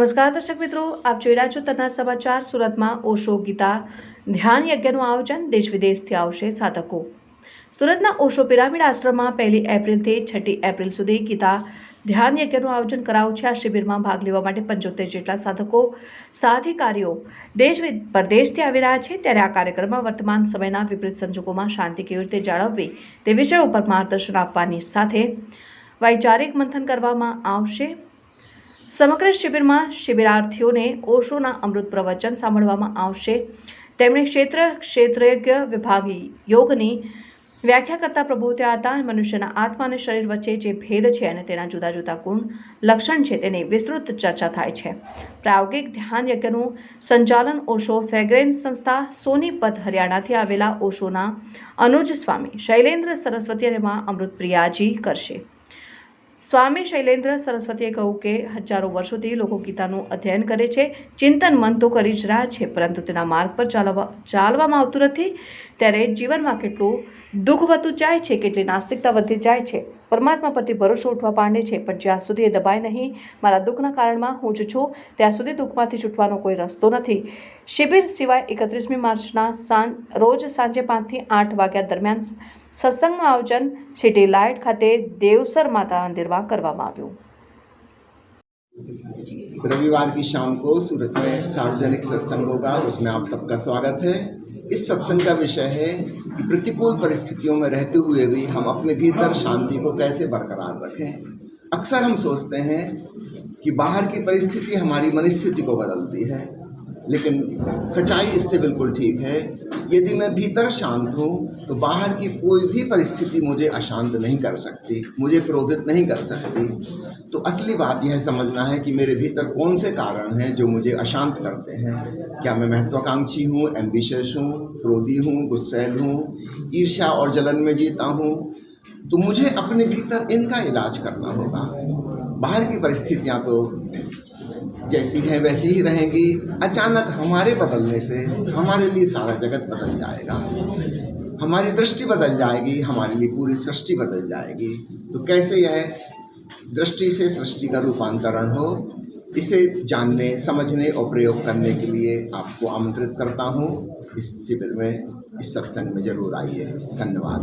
નમસ્કાર દર્શક મિત્રો, આપ જોઈ રહ્યા છો તના સમાચાર. સુરતમાં ઓશો ગીતા ધ્યાન યજ્ઞનું આયોજન, દેશ વિદેશથી આવશે સાધકો. સુરતના ઓશો પિરામિડ આશ્રમમાં 1 એપ્રિલથી 6 એપ્રિલ સુધી ગીતા ધ્યાન યજ્ઞનું આયોજન કરાયું છે. આ શિબિરમાં ભાગ લેવા માટે 75 જેટલા સાધકો સાધિકારીઓ દેશ પરદેશથી આવી રહ્યા છે. ત્યારે આ કાર્યક્રમમાં વર્તમાન સમયના વિપરીત સંજોગોમાં શાંતિ કેવી રીતે જાળવવી તે વિષય ઉપર માર્ગદર્શન આપવાની સાથે વૈચારિક મંથન કરવામાં આવશે. સમગ્ર શિબિરમાં શિબિરાર્થીઓને ઓશોના અમૃત પ્રવચન સાંભળવામાં આવશે. તેમણે ક્ષેત્રજ્ઞ વિભાગી યોગની વ્યાખ્યા કરતા પ્રબોધ્યા હતા. મનુષ્યના આત્મા અને શરીર વચ્ચે જે ભેદ છે અને તેના જુદા જુદા ગુણ લક્ષણ છે તેની વિસ્તૃત ચર્ચા થાય છે. પ્રાયોગિક ધ્યાન યજ્ઞનું સંચાલન ઓશો ફ્રેગ્રેન્સ સંસ્થા સોનીપત હરિયાણાથી આવેલા ઓશોના અનુજ સ્વામી શૈલેન્દ્ર સરસ્વતી અને માં અમૃતપ્રિયાજી કરશે. સ્વામી શૈલેન્દ્ર સરસ્વતીએ કહ્યું કે હજારો વર્ષોથી લોકો ગીતાનું અધ્યયન કરે છે, ચિંતન મન તો કરી જ રહ્યા છે, પરંતુ તેના માર્ગ પર ચાલવામાં આવતું નથી. ત્યારે જીવનમાં કેટલું દુઃખ વધતું જાય છે, કેટલી નાસ્તિકતા વધી જાય છે, પરમાત્મા પરથી ભરોસો ઉઠવા માંડે છે. પણ જ્યાં સુધી એ દબાય નહીં, મારા દુઃખના કારણમાં હું જ છું, ત્યાં સુધી દુઃખમાંથી છૂટવાનો કોઈ રસ્તો નથી. શિબિર સિવાય 31મી માર્ચના રોજ સાંજે 5 થી 8 વાગ્યા દરમિયાન સત્સંગનું આયોજન સિટી લાઇટ ખાતે દેવસર माता मंदिर में કરવામાં આવ્યું. रविवार की शाम को सूरत में सार्वजनिक सत्संग होगा, उसमें आप सबका स्वागत है. इस सत्संग का विषय है कि प्रतिकूल परिस्थितियों में रहते हुए भी हम अपने भीतर शांति को कैसे बरकरार रखें. अक्सर हम सोचते हैं कि बाहर की परिस्थिति हमारी मनस्थिति को बदलती है, लेकिन सच्चाई इससे बिल्कुल ठीक है. यदि मैं भीतर शांत हूँ तो बाहर की कोई भी परिस्थिति मुझे अशांत नहीं कर सकती, मुझे क्रोधित नहीं कर सकती. तो असली बात यह समझना है कि मेरे भीतर कौन से कारण हैं जो मुझे अशांत करते हैं. क्या मैं महत्वाकांक्षी हूँ, एम्बिशियस हूँ, क्रोधी हूँ, गुस्सैल हूँ, ईर्ष्या और जलन में जीता हूँ. तो मुझे अपने भीतर इनका इलाज करना होगा. बाहर की परिस्थितियाँ तो जैसी हैं वैसी ही रहेंगी. अचानक हमारे बदलने से हमारे लिए सारा जगत बदल जाएगा, हमारी दृष्टि बदल जाएगी, हमारे लिए पूरी सृष्टि बदल जाएगी. तो कैसे यह दृष्टि से सृष्टि का रूपांतरण हो, इसे जानने, समझने और प्रयोग करने के लिए आपको आमंत्रित करता हूँ. इस शिविर में, इस सत्संग में जरूर आइए. धन्यवाद.